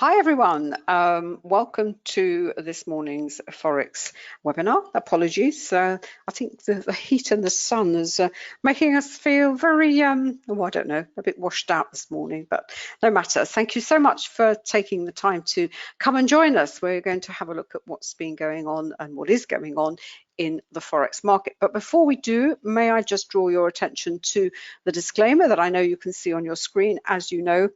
Hi everyone, welcome to this morning's Forex webinar. Apologies, I think the heat and the sun is making us feel very, well, I don't know, a bit washed out this morning, but no matter. Thank you so much for taking the time to come and join us. We're going to have a look at what's been going on and what is going on in the Forex market. But before we do, may I just draw your attention to the disclaimer that I know you can see on your screen. As you know,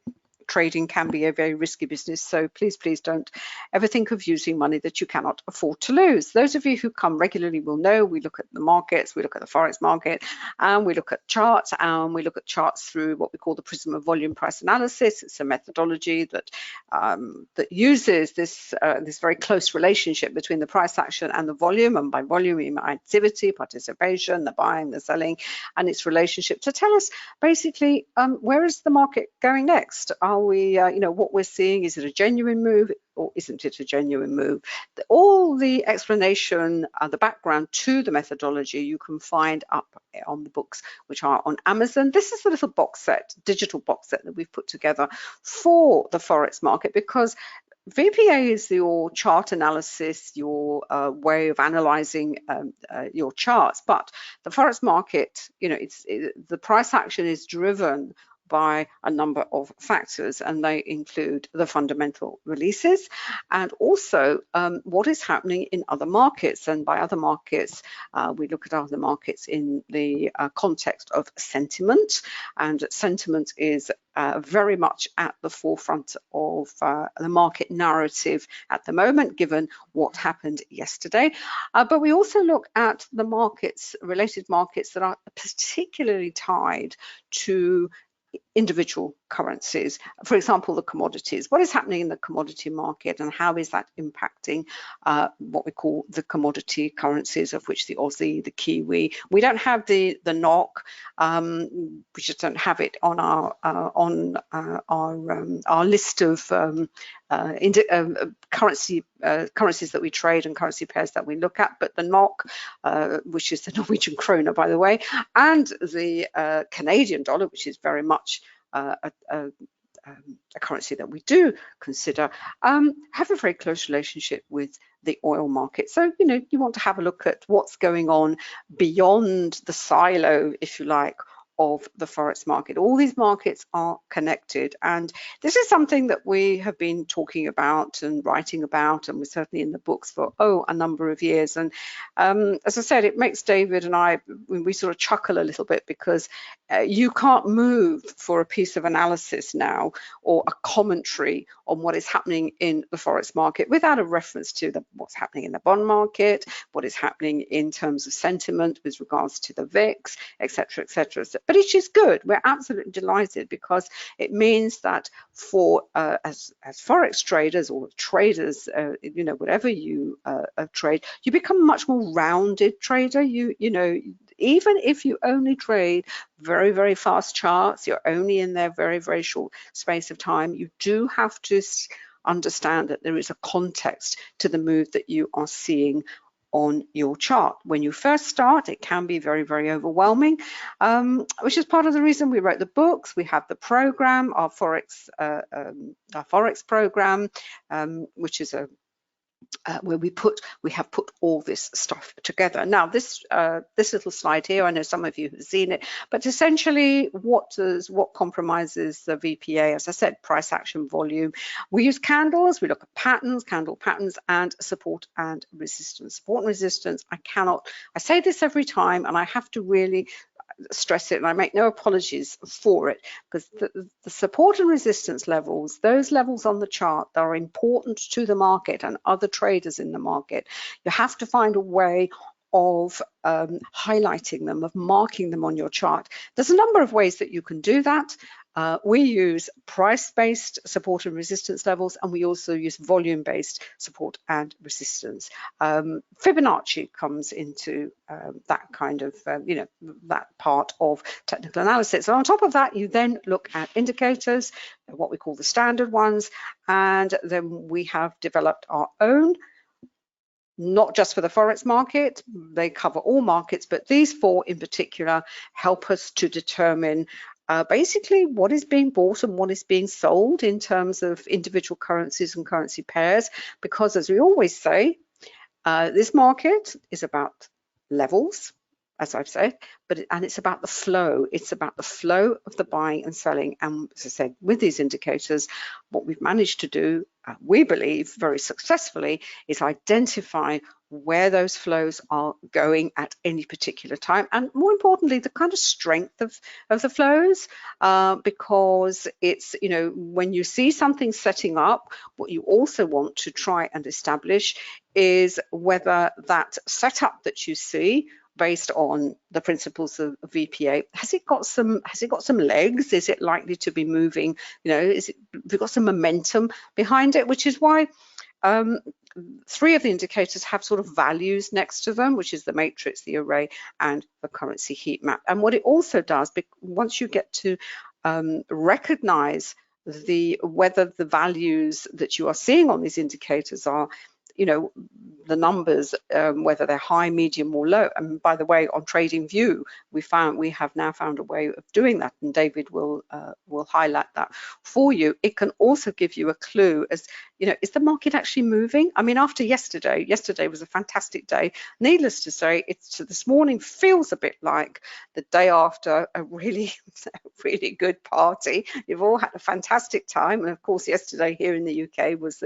trading can be a very risky business, so please don't ever think of using money that you cannot afford to lose. Those of you who come regularly will know we look at the markets, we look at the Forex market, and we look at charts, and we look at charts through what we call the prism of volume price analysis. It's a methodology that that uses this very close relationship between the price action and the volume, and by volume we mean activity, participation, the buying, the selling, and its relationship to tell us basically where is the market going next. Are we, what we're seeing, is it a genuine move or isn't it a genuine move? All the explanation, the background to the methodology you can find up on the books which are on Amazon. This is the little box set, digital box set that we've put together for the Forex market, because VPA is your chart analysis, your way of analyzing your charts, but the Forex market, the price action is driven by a number of factors, and they include the fundamental releases and also what is happening in other markets. And by other markets, we look at other markets in the context of sentiment, and sentiment is very much at the forefront of the market narrative at the moment, given what happened yesterday. But we also look at the markets, related markets that are particularly tied to individual currencies. For example, the commodities. What is happening in the commodity market, and how is that impacting what we call the commodity currencies, of which the Aussie, the Kiwi. We don't have the NOK. We just don't have it on our list of currencies that we trade and currency pairs that we look at. But the NOK, which is the Norwegian kroner, by the way, and the Canadian dollar, which is very much a currency that we do consider, have a very close relationship with the oil market. So, you want to have a look at what's going on beyond the silo, if you like, of the Forex market. All these markets are connected, and this is something that we have been talking about and writing about, and we're certainly in the books for a number of years. And as I said, it makes David and I, we sort of chuckle a little bit, because you can't move for a piece of analysis now or a commentary on what is happening in the Forex market without a reference to what's happening in the bond market, what is happening in terms of sentiment with regards to the VIX, etc., etc. But it is good. We're absolutely delighted, because it means that for as Forex traders or traders, whatever you trade, you become a much more rounded trader. Even if you only trade very, very fast charts, you're only in there very, very short space of time, you do have to understand that there is a context to the move that you are seeing on your chart. When you first start, it can be very, very overwhelming, which is part of the reason we wrote the books. We have the program, our Forex program, which is where we have put all this stuff together. Now, this little slide here, I know some of you have seen it, but essentially what compromises the VPA? As I said, price action volume. We use candles, we look at patterns, candle patterns, and support and resistance. Support and resistance, I say this every time, and I have to really stress it, and I make no apologies for it, because the support and resistance levels, those levels on the chart that are important to the market and other traders in the market, you have to find a way of highlighting them, of marking them on your chart. There's a number of ways that you can do that. We use price-based support and resistance levels, and we also use volume-based support and resistance. Fibonacci comes into that kind of, that part of technical analysis. And on top of that, you then look at indicators, what we call the standard ones, and then we have developed our own, not just for the Forex market, they cover all markets, but these four in particular help us to determine basically what is being bought and what is being sold in terms of individual currencies and currency pairs, because as we always say, this market is about levels, as I've said, and it's about the flow. It's about the flow of the buying and selling. And as I said, with these indicators, what we've managed to do, we believe very successfully, is identify where those flows are going at any particular time, and more importantly, the kind of strength of the flows, because it's, you know, when you see something setting up, what you also want to try and establish is whether that setup that you see based on the principles of VPA, has it got some legs? Is it likely to be moving? You know, have we got some momentum behind it? Which is why three of the indicators have sort of values next to them, which is the matrix, the array, and the currency heat map. And what it also does, once you get to recognize whether the values that you are seeing on these indicators are, you know, the numbers, whether they're high, medium, or low. And by the way, on TradingView, we have now found a way of doing that, and David will highlight that for you. It can also give you a clue as, you know, is the market actually moving? I mean, after yesterday was a fantastic day. Needless to say, this morning feels a bit like the day after a really, really good party. You've all had a fantastic time, and of course, yesterday here in the UK was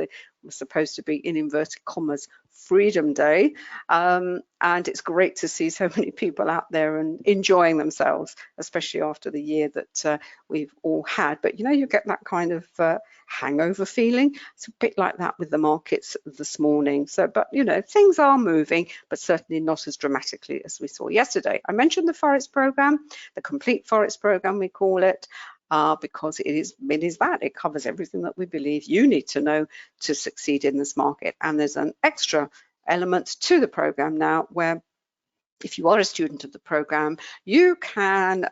supposed to be, in inverted commas, Freedom Day, and it's great to see so many people out there and enjoying themselves, especially after the year that we've all had. But you know, you get that kind of hangover feeling. It's a bit like that with the markets this morning. So, but you know, things are moving, but certainly not as dramatically as we saw yesterday. I mentioned the Forex program, the complete Forex program we call it, because it is that. It covers everything that we believe you need to know to succeed in this market. And there's an extra element to the program now where, if you are a student of the program, you can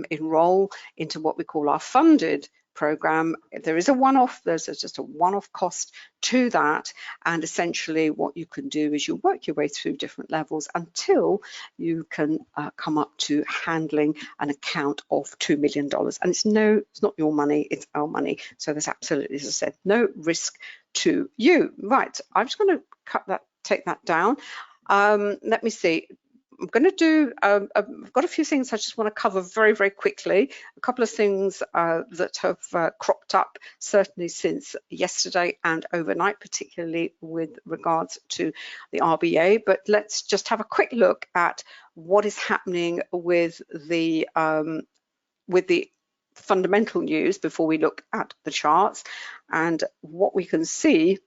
enroll into what we call our funded program. There is a one-off, there's just a one-off cost to that, and essentially what you can do is you work your way through different levels until you can come up to handling an account of $2 million. And it's not your money, it's our money. So there's absolutely, as I said, no risk to you. Right, I'm just going to take that down. Let me see. I'm going to do, I've got a few things I just want to cover very, very quickly. A couple of things that have cropped up certainly since yesterday and overnight, particularly with regards to the RBA. But let's just have a quick look at what is happening with the fundamental news before we look at the charts. And what we can see,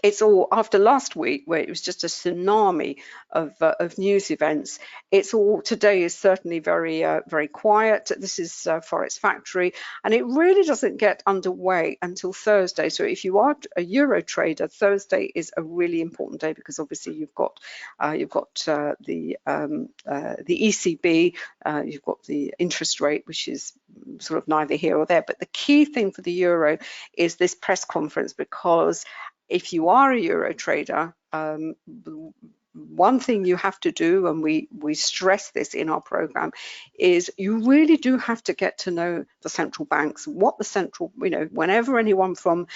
it's all after last week where it was just a tsunami of news events. It's all, today is certainly very very quiet. This is Forex Factory, and it really doesn't get underway until Thursday. So if you are a euro trader, Thursday is a really important day, because obviously you've got the ECB, you've got the interest rate, which is sort of neither here or there. But the key thing for the euro is this press conference, because if you are a euro trader, one thing you have to do, and we stress this in our program, is you really do have to get to know the central banks, what the central, you know, whenever anyone from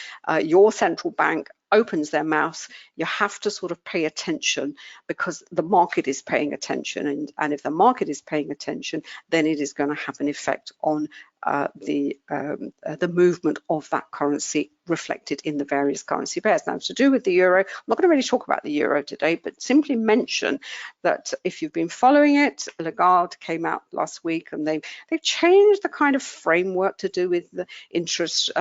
your central bank opens their mouth, you have to sort of pay attention, because the market is paying attention, and if the market is paying attention, then it is going to have an effect on the movement of that currency reflected in the various currency pairs. Now, to do with the euro, I'm not going to really talk about the euro today, but simply mention that if you've been following it, Lagarde came out last week, and they've changed the kind of framework to do with the interest,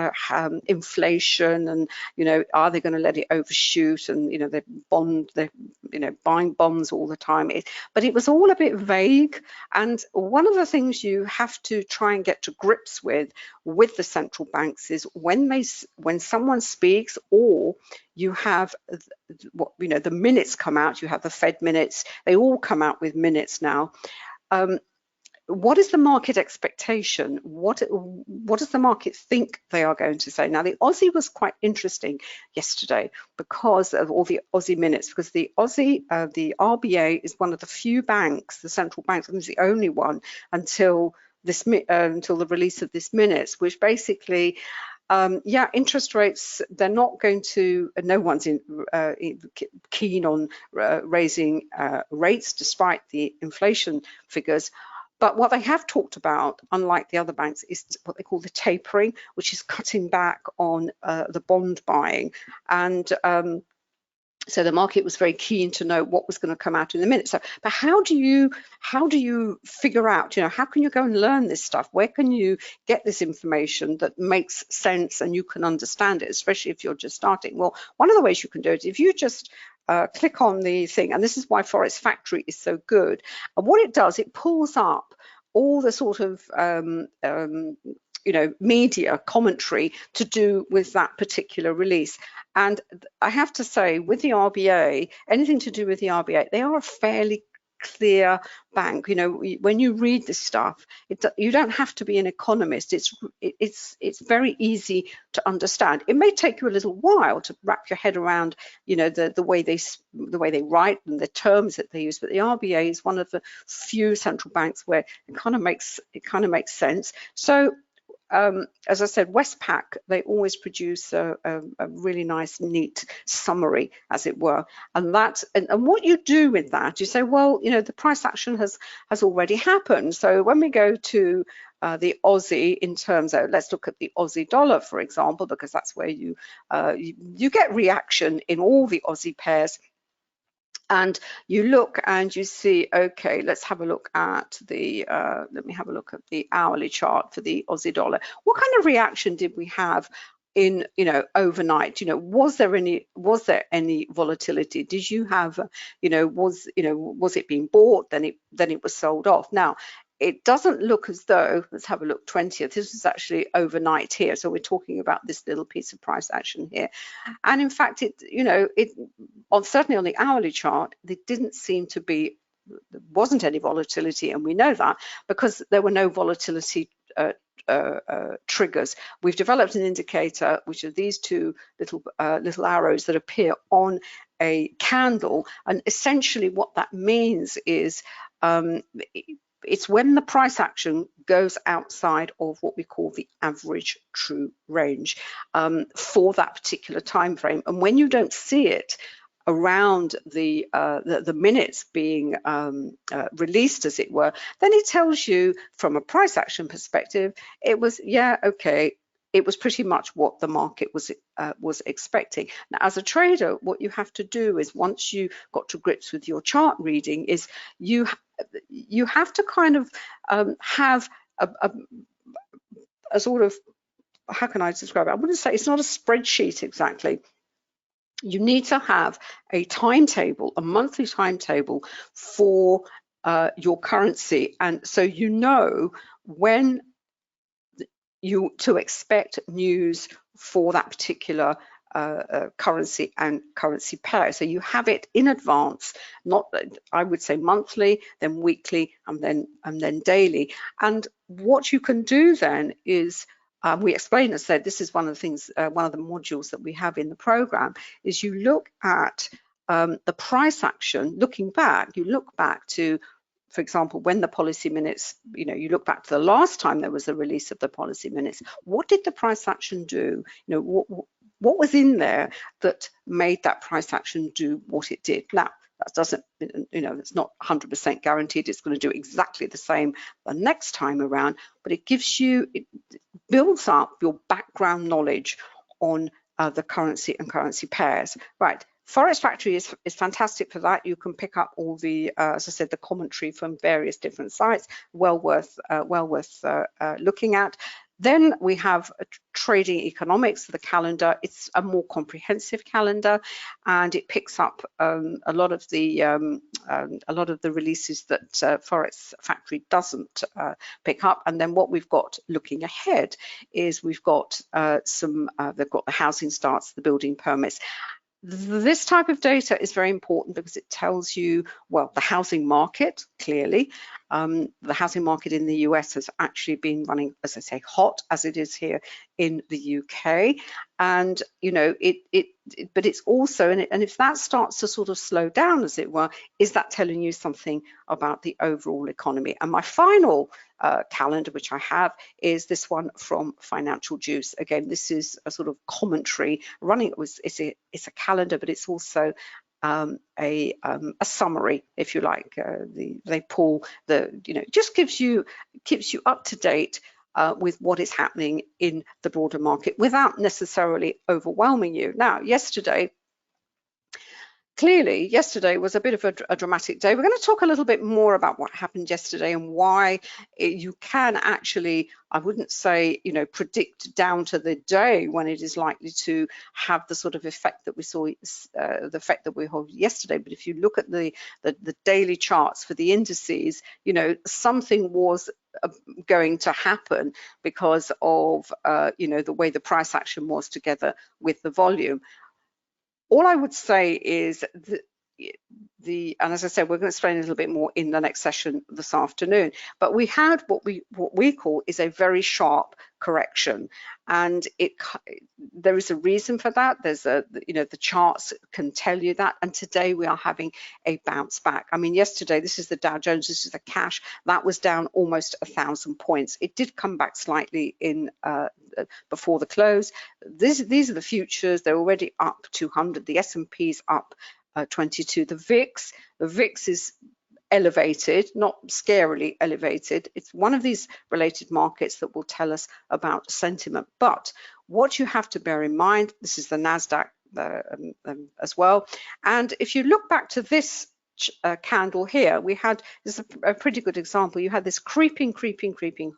inflation, and, you know, are they going to let it overshoot? And, you know, they're buying bonds all the time. But it was all a bit vague. And one of the things you have to try and get to grips with the central banks is when someone speaks, or you have the minutes come out, you have the Fed minutes, they all come out with minutes now. What is the market expectation? What does the market think they are going to say? Now, the Aussie was quite interesting yesterday because of all the Aussie minutes, because the RBA is one of the few banks, the central banks, and it's the only one until until the release of this minutes, which basically, yeah, interest rates, they're not going to, no one's keen on raising rates despite the inflation figures. But what they have talked about, unlike the other banks, is what they call the tapering, which is cutting back on the bond buying. And so the market was very keen to know what was going to come out in a minute. So, but how do you figure out, how can you go and learn this stuff? Where can you get this information that makes sense and you can understand it, especially if you're just starting? Well, one of the ways you can do it, if you just click on the thing, and this is why Forex Factory is so good. And what it does, it pulls up all the sort of media commentary to do with that particular release. And I have to say, with the RBA, anything to do with the RBA, they are a fairly clear bank. When you read this stuff, you don't have to be an economist. It's very easy to understand. It may take you a little while to wrap your head around, the way they write and the terms that they use. But the RBA is one of the few central banks where it kind of makes sense. So, as I said, Westpac, they always produce a really nice, neat summary, as it were. And what you do with that, you say, well, the price action has already happened. So when we go to the Aussie, in terms of, let's look at the Aussie dollar, for example, because that's where you get reaction in all the Aussie pairs. And you look and you see, okay, let's have a look at the, let me have a look at the hourly chart for the Aussie dollar. What kind of reaction did we have in, overnight? Was there any volatility? Did you have, was it being bought, then it was sold off? Now, it doesn't look as though, let's have a look, 20th, this is actually overnight here. So we're talking about this little piece of price action here. And in fact, certainly on the hourly chart, there didn't seem to be, there wasn't any volatility. And we know that because there were no volatility triggers. We've developed an indicator, which are these two little arrows that appear on a candle. And essentially what that means is, it's when the price action goes outside of what we call the average true range for that particular time frame. And when you don't see it around the minutes being released, as it were, then it tells you from a price action perspective, it was, yeah, okay, it was pretty much what the market was expecting. Now, as a trader, what you have to do is, once you got to grips with your chart reading, is you have to kind of have a sort of, how can I describe it? I wouldn't say it's not a spreadsheet exactly. You need to have a timetable, a monthly timetable for your currency, and so when to expect news for that particular currency and currency pair. So you have it in advance, not, I would say, monthly, then weekly, and then daily. And what you can do then is, we explained, as I said, this is one of the things, one of the modules that we have in the program, is you look at the price action, looking back, you look back to, for example, when the policy minutes, you look back to the last time there was a release of the policy minutes. What did the price action do? What was in there that made that price action do what it did? Now, that doesn't, it's not 100% guaranteed it's going to do exactly the same the next time around, but it builds up your background knowledge on the currency and currency pairs. Right. Forex Factory is fantastic for that. You can pick up all the, as I said, the commentary from various different sites. Well worth looking at. Then we have trading economics, the calendar. It's a more comprehensive calendar, and it picks up a lot of the releases that Forex Factory doesn't pick up. And then what we've got looking ahead is we've got they've got the housing starts, the building permits. This type of data is very important because it tells you, well, the housing market, clearly, The housing market in the US has actually been running, as I say, hot as it is here in the UK. And you know, but it's also, and if that starts to sort of slow down, as it were, is that telling you something about the overall economy? And my final calendar, which I have, is this one from Financial Juice. Again, this is a sort of commentary running. It's a calendar, but it's also a summary, if you like. They pull the, you know, just keeps you up to date with what is happening in the broader market without necessarily overwhelming you. Now, clearly, yesterday was a bit of a dramatic day. We're going to talk a little bit more about what happened yesterday and why you can actually, I wouldn't say, you know, predict down to the day when it is likely to have the sort of effect that we saw, the effect that we had yesterday. But if you look at the daily charts for the indices, you know, something was going to happen because of, you know, the way the price action was together with the volume. All I would say is and as I said, we're going to explain a little bit more in the next session this afternoon, but we had what we call is a very sharp correction, and there is a reason for that. There's you know, the charts can tell you that, and today we are having a bounce back. I mean, yesterday, this is the Dow Jones, this is the cash, that was down almost 1,000 points. It did come back slightly in before the close. These are the futures, they're already up 200. The S&P's up 22. The VIX is elevated, not scarily elevated. It's one of these related markets that will tell us about sentiment. But what you have to bear in mind, this is the NASDAQ as well. And if you look back to this candle here, this is a pretty good example. You had this creeping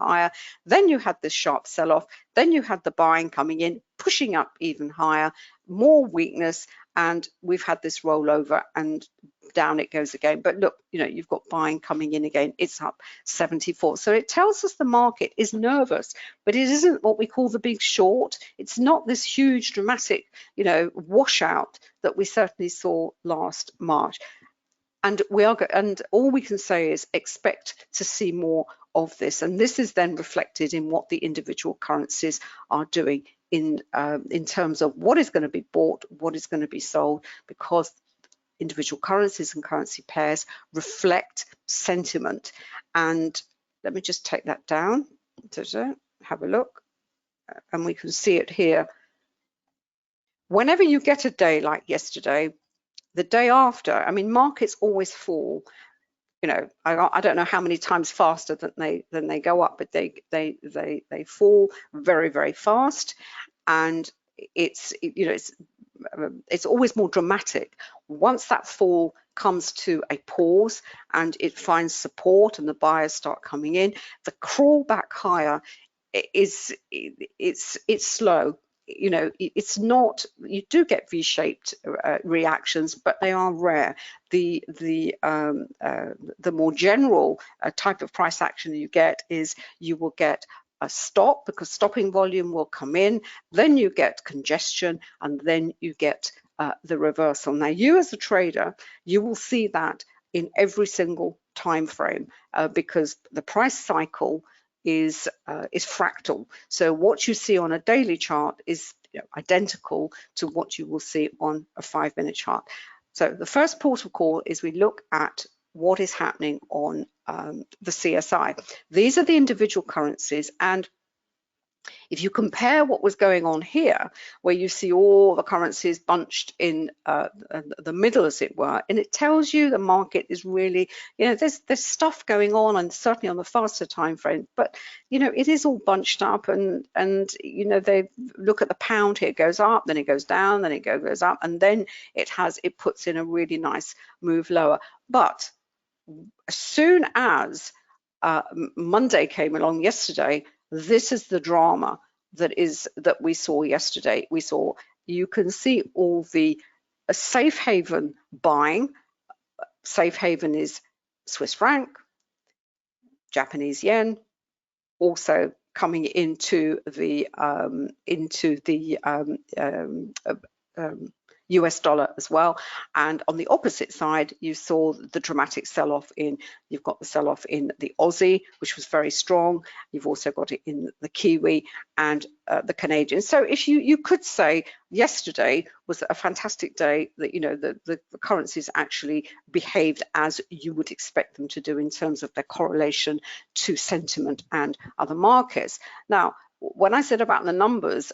higher, then you had this sharp sell-off, then you had the buying coming in, pushing up even higher, more weakness, and we've had this rollover and down it goes again. But look, you know, you've got buying coming in again, it's up 74. So it tells us the market is nervous, but it isn't what we call the big short. It's not this huge dramatic, you know, washout that we certainly saw last March. And all we can say is expect to see more of this. And this is then reflected in what the individual currencies are doing in terms of what is going to be bought, what is going to be sold, because individual currencies and currency pairs reflect sentiment. And let me just take that down. Have a look, and we can see it here. Whenever you get a day like yesterday, the day after, I mean, markets always fall. You know, I don't know how many times faster than they go up, but they fall very fast, and it's always more dramatic. Once that fall comes to a pause and it finds support and the buyers start coming in, the crawl back higher it's slow. You know, it's not, you do get V-shaped reactions, but they are rare. The more general type of price action you get is you will get a stop, because stopping volume will come in, then you get congestion, and then you get the reversal. Now, you as a trader, you will see that in every single time frame because the price cycle is fractal. So what you see on a daily chart is identical to what you will see on a 5-minute chart. So the first port of call is we look at what is happening on the CSI. These are the individual currencies, and if you compare what was going on here, where you see all the currencies bunched in the middle, as it were, and it tells you the market is really, you know, there's stuff going on, and certainly on the faster time frame, but you know, it is all bunched up, and you know, they look at the pound here, it goes up, then it goes down, then it goes up, and then it puts in a really nice move lower. But as soon as Monday came along yesterday, this is the drama that we saw yesterday. You can see all the safe haven buying. Safe haven is Swiss franc, Japanese yen, also coming into the US dollar as well. And on the opposite side, you saw the dramatic sell-off you've got the sell-off in the Aussie, which was very strong. You've also got it in the Kiwi and the Canadian. So if you could say yesterday was a fantastic day, that the currencies actually behaved as you would expect them to do in terms of their correlation to sentiment and other markets. Now, when I said about the numbers,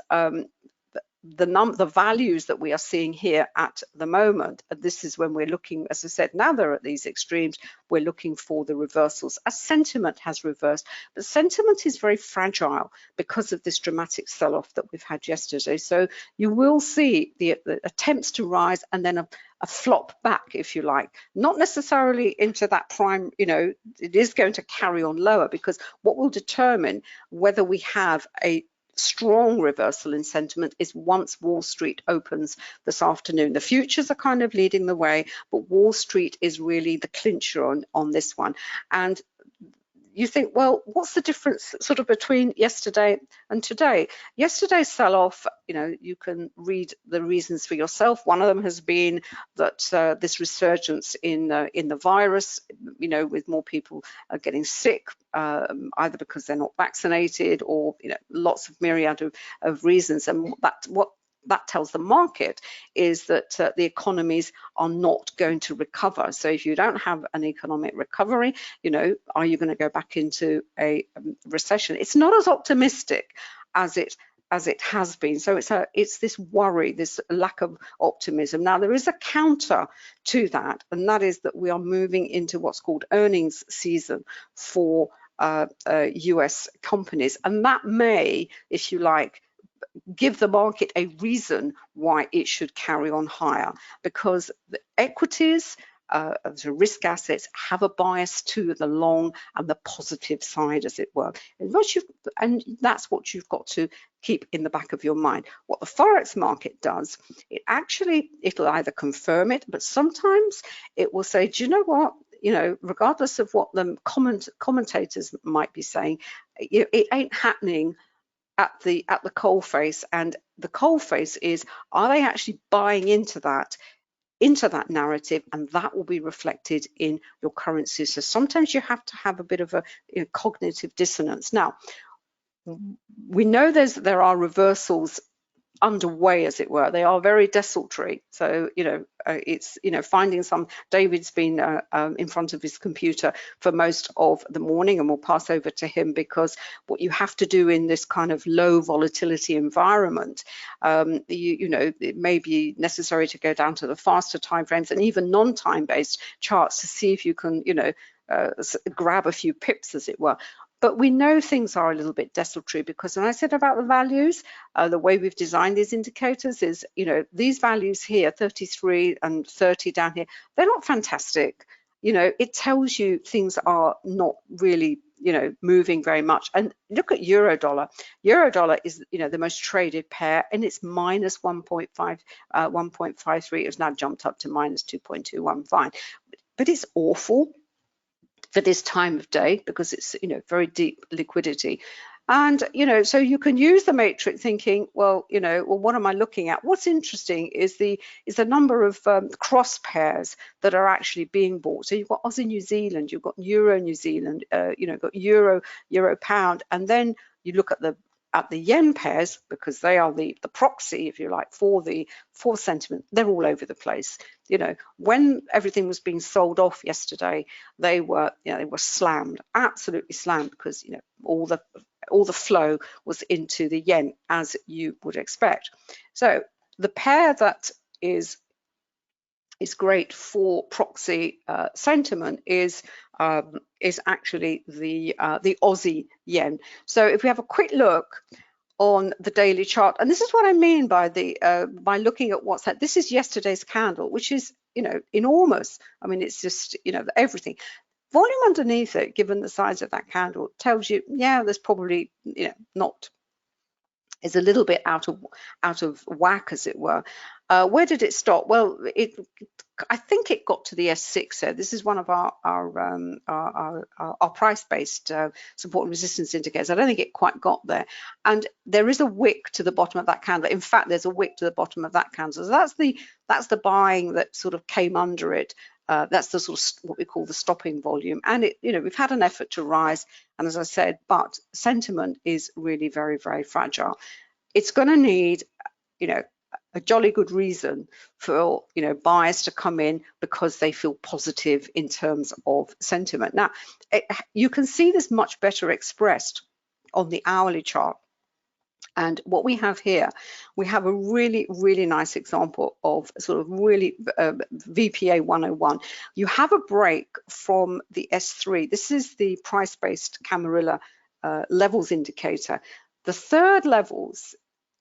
the values that we are seeing here at the moment, this is when we're looking, as I said, now they're at these extremes, we're looking for the reversals as sentiment has reversed. But sentiment is very fragile because of this dramatic sell-off that we've had yesterday. So you will see the attempts to rise and then a flop back, if you like, not necessarily into that prime, it is going to carry on lower, because what will determine whether we have a strong reversal in sentiment is once Wall Street opens this afternoon. The futures are kind of leading the way, but Wall Street is really the clincher on this one. And you think, well, what's the difference sort of between yesterday and today? Yesterday's sell-off, you can read the reasons for yourself. One of them has been that this resurgence in the virus, with more people getting sick, either because they're not vaccinated or lots of myriad of reasons. And what that tells the market is that the economies are not going to recover. So if you don't have an economic recovery, are you going to go back into a recession? It's not as optimistic as it has been. So it's this worry, this lack of optimism. Now, there is a counter to that, and that is that we are moving into what's called earnings season for US companies, and that may, if you like, give the market a reason why it should carry on higher, because the equities, the risk assets, have a bias to the long and the positive side, as it were. And that's what you've got to keep in the back of your mind. What the Forex market does, it'll either confirm it, but sometimes it will say, do you know what? Regardless of what the commentators might be saying, it ain't happening at the coalface. And the coalface is, are they actually buying into that narrative? And that will be reflected in your currency. So sometimes you have to have a bit of a cognitive dissonance. Now, we know there are reversals underway, as it were. They are very desultory. So it's finding some. David's been in front of his computer for most of the morning, and we'll pass over to him, because what you have to do in this kind of low volatility environment, it may be necessary to go down to the faster time frames and even non-time based charts to see if you can grab a few pips, as it were. But we know things are a little bit desultory, because when I said about the values, the way we've designed these indicators is, these values here, 33 and 30 down here, they're not fantastic. It tells you things are not really, moving very much. And look at euro dollar. Euro dollar is, the most traded pair, and it's minus 1.53. It's now jumped up to minus 2.215. But it's awful for this time of day, because it's very deep liquidity. And so you can use the matrix thinking, well, what am I looking at? What's interesting is the number of cross pairs that are actually being bought. So you've got Aussie New Zealand, you've got Euro New Zealand, got Euro pound, and then you look at the yen pairs, because they are the proxy, if you like, for sentiment. They're all over the place. When everything was being sold off yesterday, they were slammed, absolutely slammed, because all the flow was into the yen, as you would expect. So the pair that is great for proxy sentiment is actually the Aussie yen. So if we have a quick look on the daily chart, and this is what I mean by by looking at what's that. This is yesterday's candle, which is enormous. I mean, it's just everything. Volume underneath it, given the size of that candle, tells you, yeah, there's probably not is a little bit out of whack, as it were. Where did it stop? Well, I think it got to the S6. So this is one of our price-based support and resistance indicators. I don't think it quite got there, and there is a wick to the bottom of that candle. In fact, there's a wick to the bottom of that candle. So that's the buying that sort of came under it. That's the sort of what we call the stopping volume, and we've had an effort to rise, and as I said, but sentiment is really very, very fragile. It's going to need, a jolly good reason for buyers to come in because they feel positive in terms of sentiment. Now, you can see this much better expressed on the hourly chart. And what we have here, we have a really, really nice example of sort of really VPA 101. You have a break from the S3. This is the price-based Camarilla levels indicator. The third levels,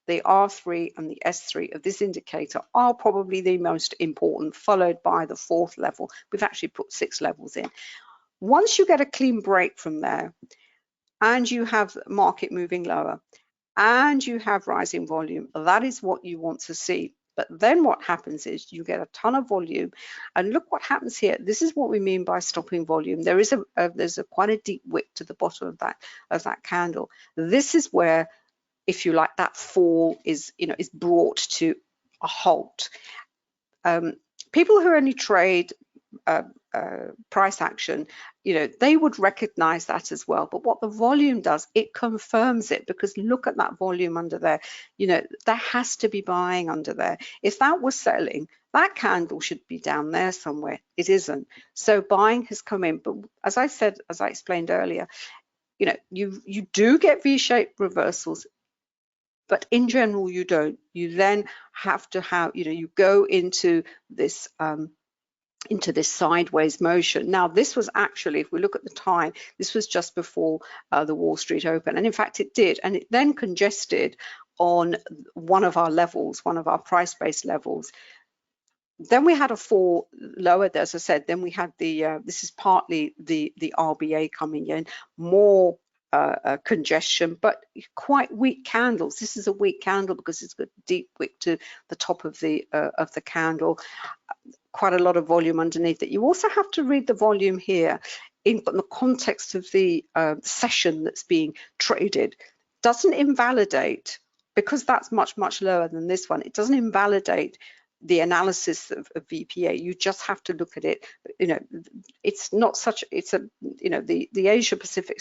the R3 and the S3 of this indicator, are probably the most important, followed by the fourth level. We've actually put 6 levels in. Once you get a clean break from there, and you have market moving lower, and you have rising volume, that is what you want to see. But then what happens is you get a ton of volume, and look what happens here. This is what we mean by stopping volume. There is there's quite a deep wick to the bottom of that candle. This is where, if you like, that fall is brought to a halt. People who only trade price action, they would recognize that as well. But what the volume does, it confirms it, because look at that volume under there. There has to be buying under there. If that was selling, that candle should be down there somewhere. It isn't. So buying has come in. But as I said, as I explained earlier, you do get V-shaped reversals, but in general you don't. You then have to have, you go into this sideways motion. Now, this was actually, if we look at the time, this was just before the Wall Street Open, and in fact it did, and it then congested on one of our levels, one of our price-based levels. Then we had a fall lower, as I said. Then we had this is partly the RBA coming in, more congestion, but quite weak candles. This is a weak candle because it's got a deep wick to the top of the candle. Quite a lot of volume underneath it. You also have to read the volume here in the context of the session that's being traded. Doesn't invalidate, because that's much, much lower than this one. It doesn't invalidate the analysis of VPA. You just have to look at it. It's not such. It's a the Asia Pacific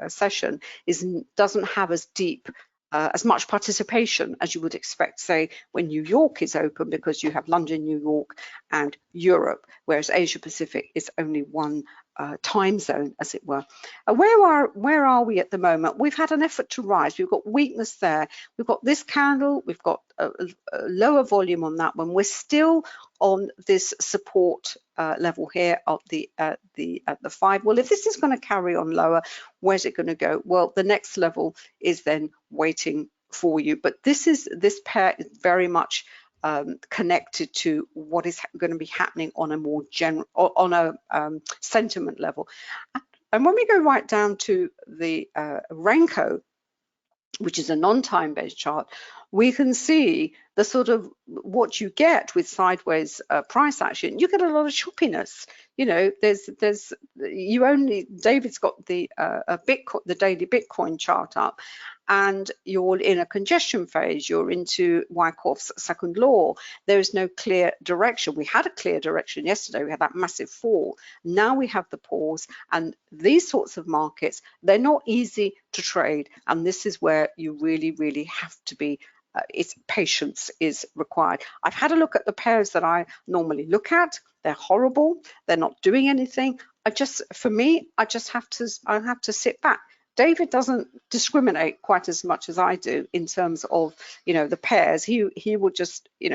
session doesn't have as deep. As much participation as you would expect, say, when New York is open, because you have London, New York, and Europe, whereas Asia Pacific is only one time zone, as it were. Where are we at the moment? We've had an effort to rise. We've got weakness there. We've got this candle. We've got a lower volume on that one. We're still on this support level here at the 5. Well, if this is going to carry on lower, where's it going to go? Well, the next level is then waiting for you. But this pair is very much connected to what is going to be happening on a more general, on a sentiment level. And when we go right down to the Renko, which is a non-time based chart, we can see the sort of what you get with sideways price action. You get a lot of choppiness. David's got the Bitcoin, the daily Bitcoin chart up, and you're in a congestion phase. You're into Wyckoff's second law. There is no clear direction. We had a clear direction yesterday. We had that massive fall. Now we have the pause, and these sorts of markets, they're not easy to trade, and this is where you really, really have to be. Its patience is required. I've had a look at the pairs that I normally look at. They're horrible. They're not doing anything. I just have to sit back. David doesn't discriminate quite as much as I do in terms of the pairs. He will just if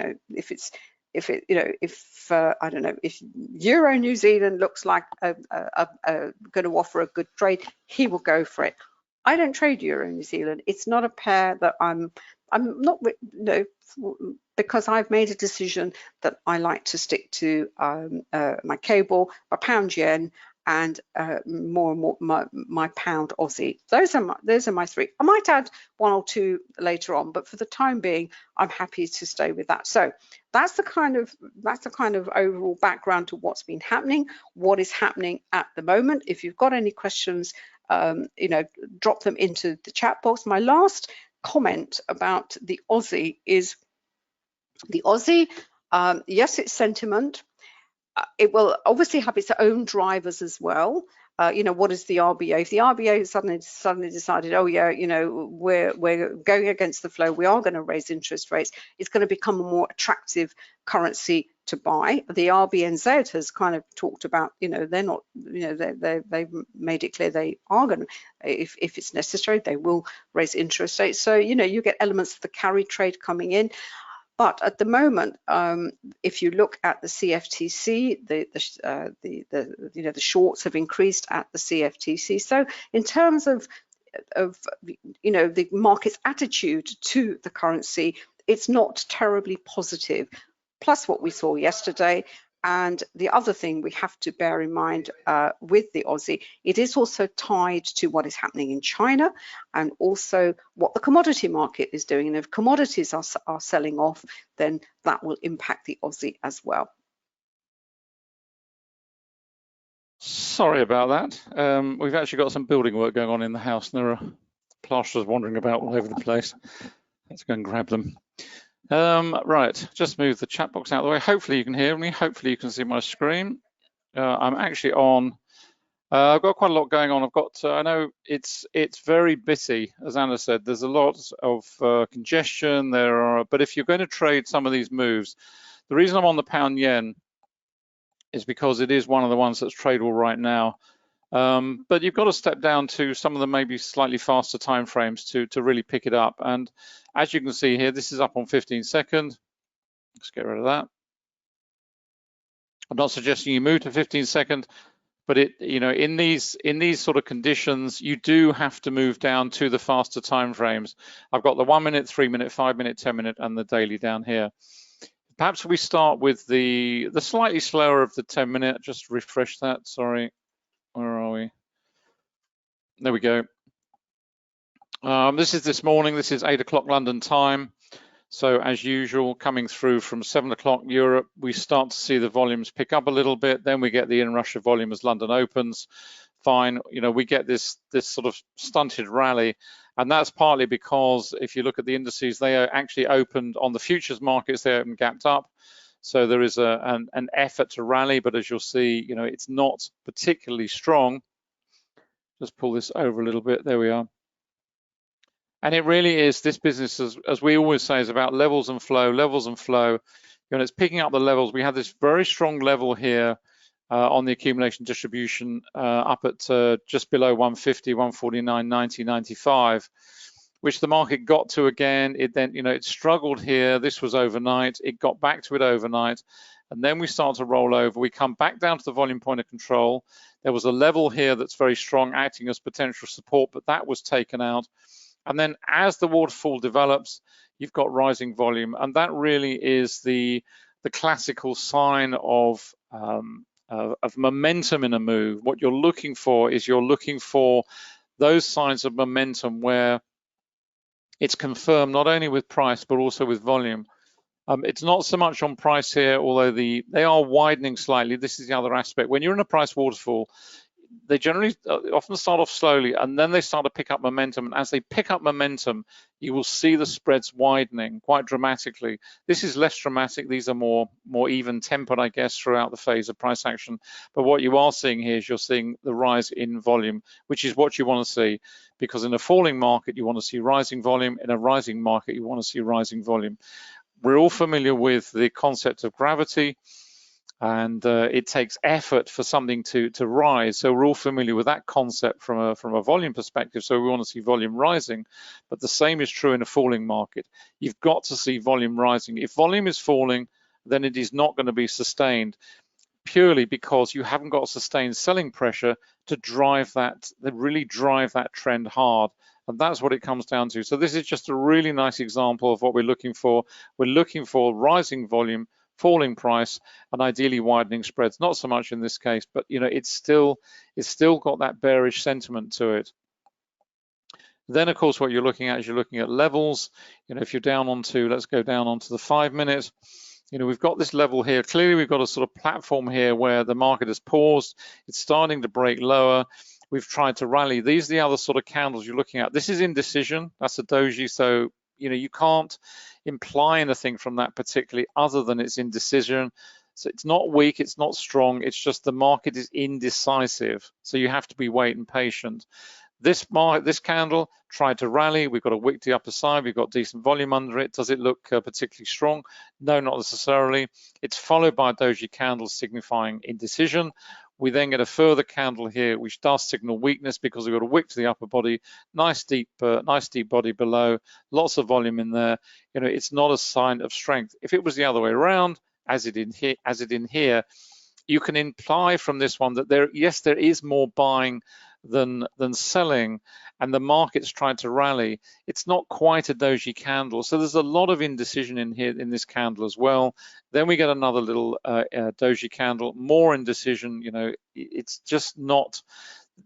I don't know, if Euro New Zealand looks like going to offer a good trade, he will go for it. I don't trade Euro New Zealand. It's not a pair that I'm not, because I've made a decision that I like to stick to my cable, my pound yen, and more and more my pound Aussie. Those are my three. I might add one or two later on, but for the time being, I'm happy to stay with that. So that's the kind of overall background to what's been happening, what is happening at the moment. If you've got any questions, drop them into the chat box. My last comment about the Aussie is the Aussie. Yes, it's sentiment. It will obviously have its own drivers as well. What is the RBA? If the RBA suddenly decided, oh yeah, we're going against the flow, we are going to raise interest rates, it's going to become a more attractive currency to buy. The RBNZ has kind of talked about, they're not, they've made it clear they are going to, if it's necessary, they will raise interest rates. So, you get elements of the carry trade coming in. But at the moment, if you look at the CFTC, the shorts have increased at the CFTC. So in terms of the market's attitude to the currency, it's not terribly positive. Plus what we saw yesterday. And the other thing we have to bear in mind with the Aussie, it is also tied to what is happening in China and also what the commodity market is doing. And if commodities are selling off, then that will impact the Aussie as well. Sorry about that. We've actually got some building work going on in the house, and there are plasterers wandering about all over the place. Let's go and grab them. Right, just move the chat box out of the way. Hopefully you can hear me. Hopefully you can see my screen. I'm actually on. I've got quite a lot going on. I've got. I know it's very busy, as Anna said. There's a lot of congestion. But if you're going to trade some of these moves, the reason I'm on the pound yen is because it is one of the ones that's tradable right now. But you've got to step down to some of the maybe slightly faster time frames to really pick it up. And as you can see here, this is up on 15 seconds. Let's get rid of that. I'm not suggesting you move to 15 seconds, but in these sort of conditions, you do have to move down to the faster time frames. I've got the 1 minute, 3 minute, 5 minute, 10 minute, and the daily down here. Perhaps we start with the slightly slower of the 10 minute. Just refresh that. Sorry. Where are we? There we go. This is this morning. This is 8 o'clock London time. So as usual, coming through from 7 o'clock Europe, we start to see the volumes pick up a little bit. Then we get the in-Russia volume as London opens. Fine, we get this sort of stunted rally. And that's partly because if you look at the indices, they are actually opened on the futures markets, they opened gapped up. So there is an effort to rally, but as you'll see, it's not particularly strong. Just pull this over a little bit. There we are. And it really is, this business, as we always say, is about levels and flow, levels and flow. It's picking up the levels. We have this very strong level here on the accumulation distribution up at just below 150, 149, 90, 95, which the market got to again. It then, it struggled here. This was overnight. It got back to it overnight. And then we start to roll over. We come back down to the volume point of control. There was a level here that's very strong, acting as potential support, but that was taken out. And then as the waterfall develops, you've got rising volume. And that really is the classical sign of momentum in a move. What you're looking for is those signs of momentum where it's confirmed not only with price, but also with volume. It's not so much on price here, although they are widening slightly. This is the other aspect. When you're in a price waterfall, they generally often start off slowly and then they start to pick up momentum. And as they pick up momentum, you will see the spreads widening quite dramatically. This is less dramatic. These are more even tempered, I guess, throughout the phase of price action. But what you are seeing here is you're seeing the rise in volume, which is what you want to see, because in a falling market, you want to see rising volume. In a rising market, you want to see rising volume. We're all familiar with the concept of gravity. And it takes effort for something to rise. So we're all familiar with that concept from a volume perspective. So we want to see volume rising, but the same is true in a falling market. You've got to see volume rising. If volume is falling, then it is not going to be sustained, purely because you haven't got sustained selling pressure to really drive that trend hard. And that's what it comes down to. So this is just a really nice example of what we're looking for. We're looking for rising volume, falling price, and ideally widening spreads. Not so much in this case, but you know, it's still got that bearish sentiment to it. Then, of course, what you're looking at is you're looking at levels. You know, if you're down onto, let's go down onto the 5 minute. You know, we've got this level here. Clearly, we've got a sort of platform here where the market has paused. It's starting to break lower. We've tried to rally. These are the other sort of candles you're looking at. This is indecision. That's a doji. So, you know, you can't imply anything from that particularly other than it's indecision. So it's not weak, it's not strong. It's just the market is indecisive. So you have to be wait and patient. This candle tried to rally. We've got a wick to the upper side. We've got decent volume under it. Does it look particularly strong? No, not necessarily. It's followed by a doji candle signifying indecision. We then get a further candle here, which does signal weakness because we've got a wick to the upper body, nice deep body below, lots of volume in there. You know, it's not a sign of strength. If it was the other way around, as it in here, you can imply from this one that there is more buying than selling, and the market's trying to rally. It's not quite a doji candle, so there's a lot of indecision in here in this candle as well. Then we get another little doji candle, more indecision. You know, it's just not,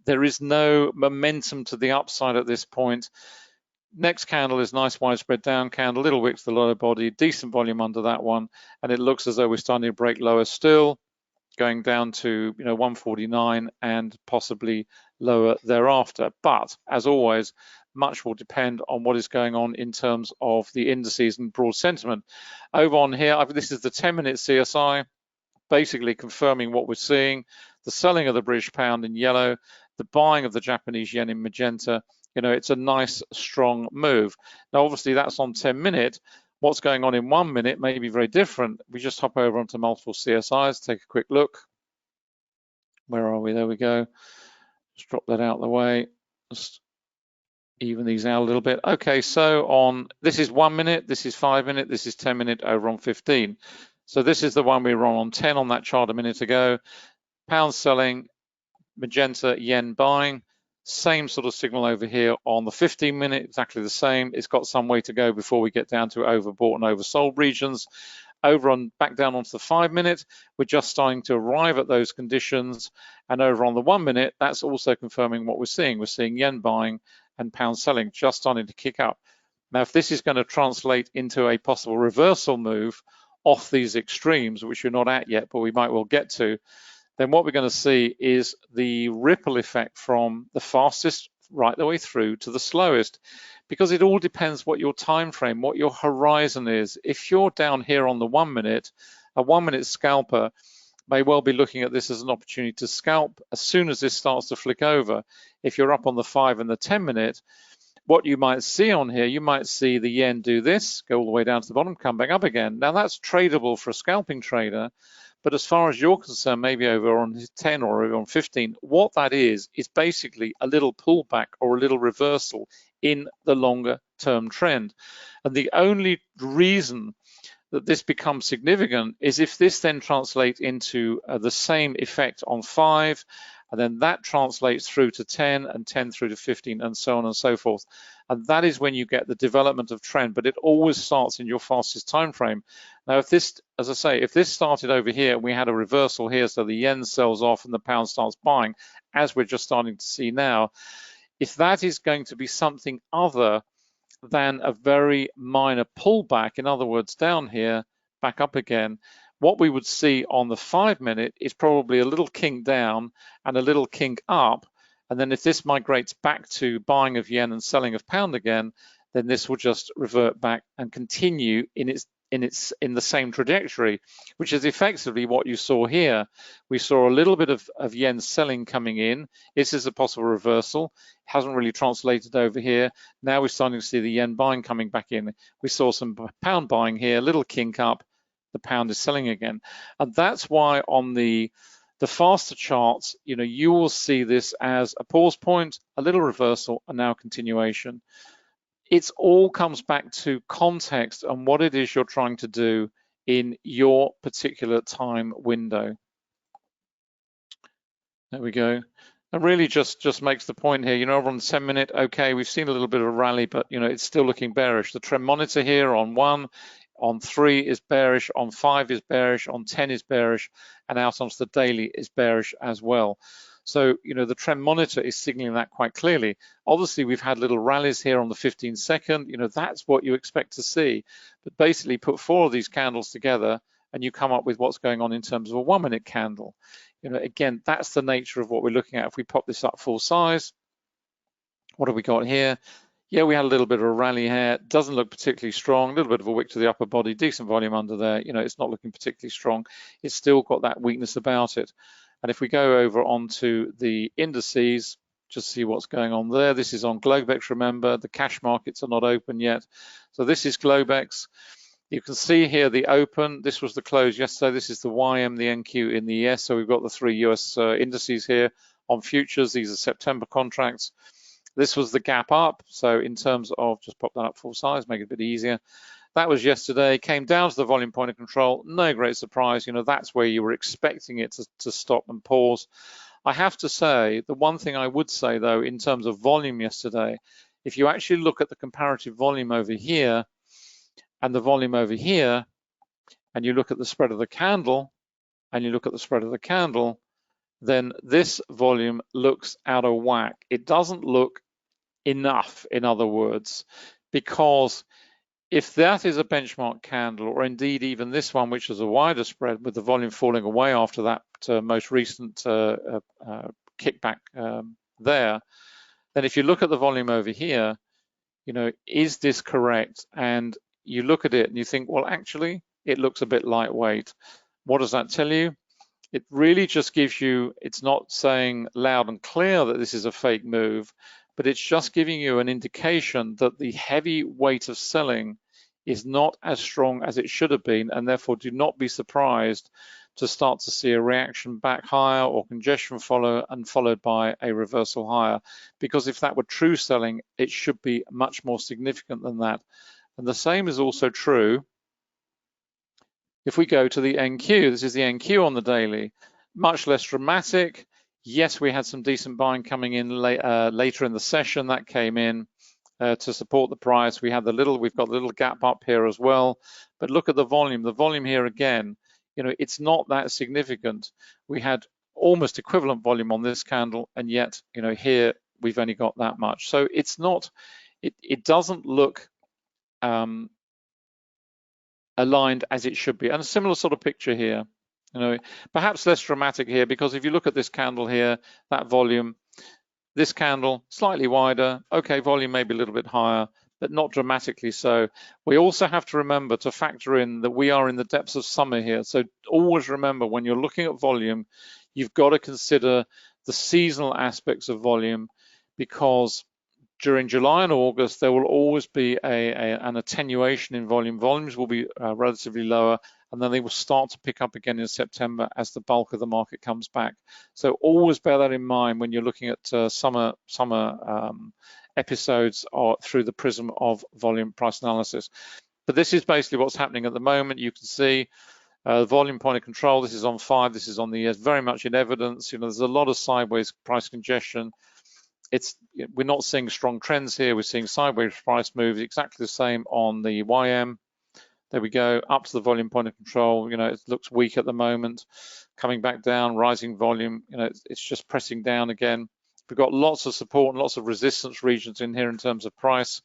there is no momentum to the upside at this point. Next candle is nice widespread down candle, little wick to the lower body, decent volume under that one, and it looks as though we're starting to break lower still, going down to 149 and possibly lower thereafter. But as always, much will depend on what is going on in terms of the indices and broad sentiment. Over on here, this is the 10-minute CSI, basically confirming what we're seeing. The selling of the British pound in yellow, the buying of the Japanese yen in magenta. You know, it's a nice strong move. Now, obviously, that's on 10-minute. What's going on in 1 minute may be very different. We just hop over onto multiple CSIs, take a quick look. Where are we? There we go. Just drop that out of the way. Just even these out a little bit. Okay, so this is 1 minute, this is 5 minute, this is 10-minute over on 15. So this is the one we were on 10 on that chart a minute ago. Pound selling, magenta, yen buying. Same sort of signal over here on the 15-minute, exactly the same. It's got some way to go before we get down to overbought and oversold regions. Back down onto the 5-minute, we're just starting to arrive at those conditions. And over on the 1 minute, that's also confirming what we're seeing. We're seeing yen buying and pound selling just starting to kick up. Now, if this is going to translate into a possible reversal move off these extremes, which we're not at yet, but we might well get to, then what we're going to see is the ripple effect from the fastest right the way through to the slowest, because it all depends what your time frame, what your horizon is. If you're down here on the 1 minute, a 1 minute scalper may well be looking at this as an opportunity to scalp as soon as this starts to flick over. If you're up on the 5 and the 10-minute, what you might see on here, you might see the yen do this, go all the way down to the bottom, come back up again. Now that's tradable for a scalping trader, but as far as you're concerned, maybe over on 10 or over on 15, what that is basically a little pullback or a little reversal in the longer term trend. And the only reason that this becomes significant is if this then translates into the same effect on 5, and then that translates through to 10 and 10 through to 15 and so on and so forth. And that is when you get the development of trend, but it always starts in your fastest time frame. Now, if this, as I say, if this started over here, we had a reversal here, so the yen sells off and the pound starts buying, as we're just starting to see now, if that is going to be something other than a very minor pullback, in other words, down here, back up again, what we would see on the 5-minute is probably a little kink down and a little kink up. And then if this migrates back to buying of yen and selling of pound again, then this will just revert back and continue in the same trajectory, which is effectively what you saw here. We saw a little bit of yen selling coming in. This is a possible reversal. Hasn't really translated over here. Now we're starting to see the yen buying coming back in. We saw some pound buying here, a little kink up. The pound is selling again. And that's why on the faster charts, you will see this as a pause point, a little reversal, and now continuation. It all comes back to context and what it is you're trying to do in your particular time window. There we go. It really just makes the point here, over on the 10-minute, okay, we've seen a little bit of a rally, but it's still looking bearish. The trend monitor here on 1, on 3 is bearish, on 5 is bearish, on 10 is bearish, and out onto the daily is bearish as well. So, you know, the trend monitor is signaling that quite clearly. Obviously, we've had little rallies here on the 15-second. You know, that's what you expect to see. But basically, put 4 of these candles together, and you come up with what's going on in terms of a 1-minute candle. You know, again, that's the nature of what we're looking at. If we pop this up full size, what have we got here? Yeah, we had a little bit of a rally here. Doesn't look particularly strong. A little bit of a wick to the upper body, decent volume under there. You know, it's not looking particularly strong. It's still got that weakness about it. And if we go over onto the indices, just see what's going on there. This is on Globex, remember, the cash markets are not open yet. So this is Globex. You can see here the open. This was the close yesterday. This is the YM, the NQ in the ES. So we've got the 3 US indices here on futures. These are September contracts. This was the gap up. So in terms of, just pop that up full size, make it a bit easier. That was yesterday, came down to the volume point of control. No great surprise. You know, that's where you were expecting it to stop and pause. I have to say, the one thing I would say though, in terms of volume yesterday, if you actually look at the comparative volume over here and the volume over here, and you look at the spread of the candle, and you look at the spread of the candle, then this volume looks out of whack. It doesn't look enough, in other words, because if that is a benchmark candle, or indeed even this one, which is a wider spread with the volume falling away after that most recent kickback there, then if you look at the volume over here, you know, is this correct? And you look at it and you think, well, actually, it looks a bit lightweight. What does that tell you? It really just gives you, it's not saying loud and clear that this is a fake move, but it's just giving you an indication that the heavy weight of selling is not as strong as it should have been, and therefore do not be surprised to start to see a reaction back higher or congestion follow and followed by a reversal higher. Because if that were true selling, it should be much more significant than that. And the same is also true if we go to the NQ. This is the NQ on the daily, much less dramatic. Yes, we had some decent buying coming in later in the session. That came in to support the price. We've got the little gap up here as well. But look at the volume. The volume here again, you know, it's not that significant. We had almost equivalent volume on this candle, and yet, you know, here we've only got that much. So it's not, it doesn't look aligned as it should be. And a similar sort of picture here, you know, perhaps less dramatic here, because if you look at this candle here, that volume, this candle slightly wider, okay, volume maybe a little bit higher, but not dramatically so. We also have to remember to factor in that we are in the depths of summer here. So always remember, when you're looking at volume, you've got to consider the seasonal aspects of volume, because during July and August, there will always be an attenuation in volume. Volumes will be relatively lower, and then they will start to pick up again in September as the bulk of the market comes back. So always bear that in mind when you're looking at summer episodes or through the prism of volume price analysis. But this is basically what's happening at the moment. You can see volume point of control. This is on 5. This is on the ES, very much in evidence. You know, there's a lot of sideways price congestion. We're not seeing strong trends here. We're seeing sideways price moves, exactly the same on the YM. There we go, up to the volume point of control. You know, it looks weak at the moment, coming back down, rising volume. You know, it's just pressing down again. We've got lots of support and lots of resistance regions in here in terms of price.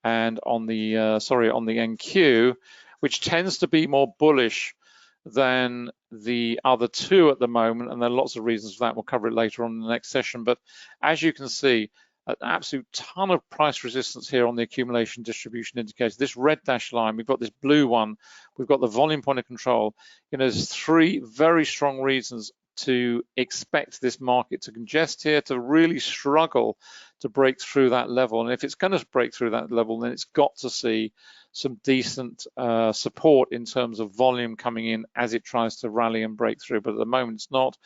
And on the on the NQ, which tends to be more bullish than the other two at the moment, and there are lots of reasons for that. We'll cover it later on in the next session. But as you can see, an absolute ton of price resistance here on the accumulation distribution indicator. This red dashed line, we've got this blue one, we've got the volume point of control. You know, there's 3 very strong reasons to expect this market to congest here, to really struggle to break through that level. And if it's going to break through that level, then it's got to see some decent support in terms of volume coming in as it tries to rally and break through. But at the moment, it's not.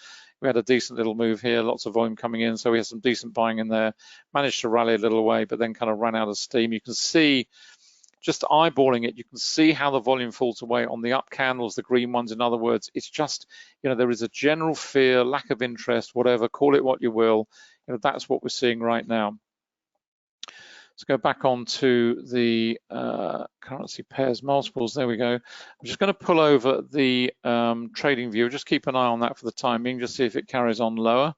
We had a decent little move here, lots of volume coming in, so we had some decent buying in there, managed to rally a little way, but then kind of ran out of steam. You can see, just eyeballing it, you can see how the volume falls away on the up candles, the green ones. In other words, it's just, you know, there is a general fear, lack of interest, whatever, call it what you will. You know, that's what we're seeing right now. Let's go back on to the currency pairs multiples. There we go. I'm just going to pull over the trading view. Just keep an eye on that for the time being, just see if it carries on lower.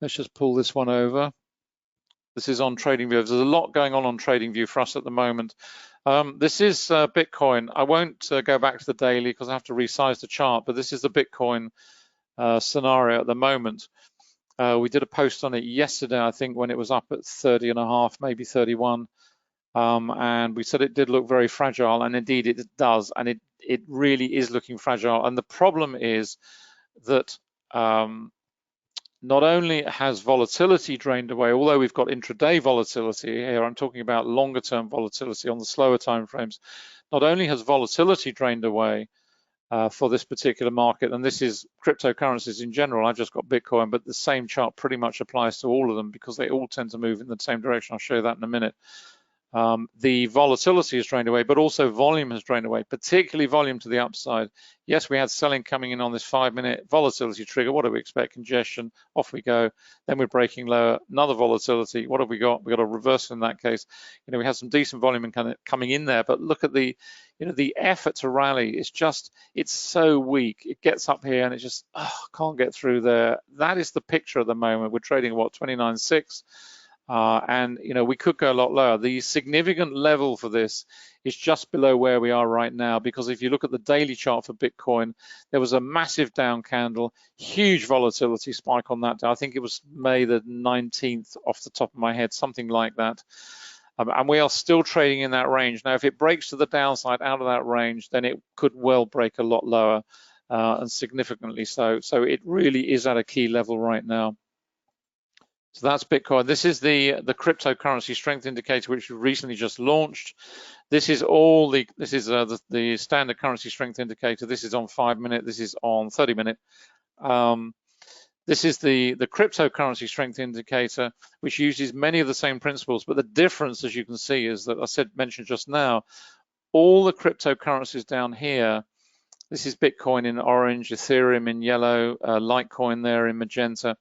Let's just pull this one over. This is on trading view. There's a lot going on trading view for us at the moment. This is Bitcoin. I won't go back to the daily because I have to resize the chart, but this is the Bitcoin scenario at the moment. We did a post on it yesterday, I think, when it was up at 30.5, maybe 31. And we said it did look very fragile, and indeed it does, and it really is looking fragile. And the problem is that not only has volatility drained away, although we've got intraday volatility here, I'm talking about longer term volatility on the slower time frames. Not only has volatility drained away for this particular market, and this is cryptocurrencies in general, I've just got Bitcoin, but the same chart pretty much applies to all of them because they all tend to move in the same direction. I'll show you that in a minute. The volatility has drained away, but also volume has drained away, particularly volume to the upside. Yes, we had selling coming in on this 5-minute volatility trigger. What do we expect? Congestion, off we go. Then we're breaking lower, another volatility. What have we got? We got a reversal in that case. You know, we had some decent volume coming in there, but look at the, you know, the effort to rally is just, it's so weak. It gets up here and it just, can't get through there. That is the picture at the moment. We're trading what, 29.6. And you know, we could go a lot lower. The significant level for this is just below where we are right now, because if you look at the daily chart for Bitcoin, there was a massive down candle, huge volatility spike on that day. I think it was May the 19th off the top of my head, something like that. And we are still trading in that range. Now, if it breaks to the downside out of that range, then it could well break a lot lower, and significantly so. So it really is at a key level right now. So that's Bitcoin. This is the cryptocurrency strength indicator, which we recently just launched. This is the standard currency strength indicator. This is on 5-minute. This is on 30-minute. This is the cryptocurrency strength indicator, which uses many of the same principles. But the difference, as you can see, is that mentioned just now, all the cryptocurrencies down here. This is Bitcoin in orange, Ethereum in yellow, Litecoin there in magenta.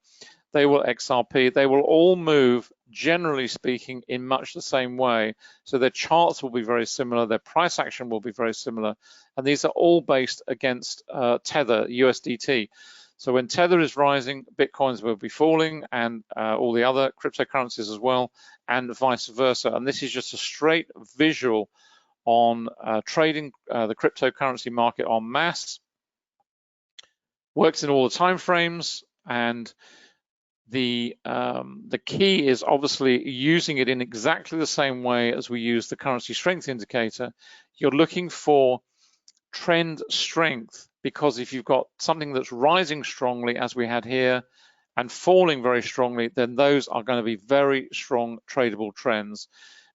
They will XRP, they will all move, generally speaking, in much the same way. So their charts will be very similar, their price action will be very similar, and these are all based against Tether, USDT. So when Tether is rising, Bitcoins will be falling, and all the other cryptocurrencies as well, and vice versa. And this is just a straight visual on trading the cryptocurrency market en masse. Works in all the time frames, and the key is obviously using it in exactly the same way as we use the currency strength indicator. You're looking for trend strength, because if you've got something that's rising strongly, as we had here, and falling very strongly, then those are going to be very strong tradable trends,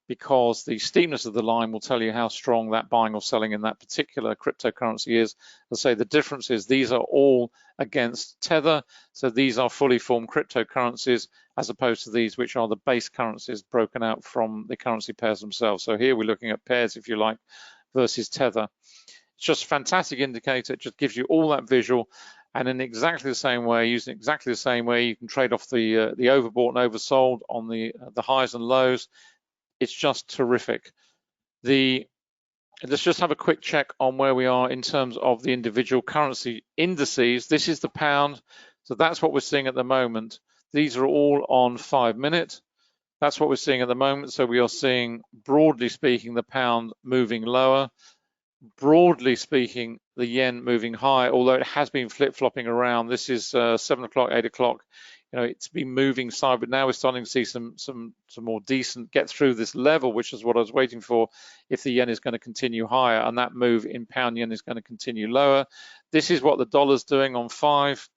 because the steepness of the line will tell you how strong that buying or selling in that particular cryptocurrency is. I'll say the difference is these are all against Tether, so these are fully formed cryptocurrencies, as opposed to these, which are the base currencies broken out from the currency pairs themselves. So here we're looking at pairs, if you like, versus Tether. It's just a fantastic indicator. It just gives you all that visual, and in exactly the same way, using exactly the same way, you can trade off the overbought and oversold on the highs and lows. It's just terrific. Let's just have a quick check on where we are in terms of the individual currency indices. This is the pound, so that's what we're seeing at the moment. These are all on 5-minute. That's what we're seeing at the moment. So we are seeing, broadly speaking, the pound moving lower. Broadly speaking, the yen moving high, although it has been flip-flopping around. This is 7 o'clock, 8 o'clock. You know, it's been moving side, but now we're starting to see some more decent get through this level, which is what I was waiting for, if the yen is going to continue higher, and that move in pound yen is going to continue lower. This is what the dollar's doing on 5.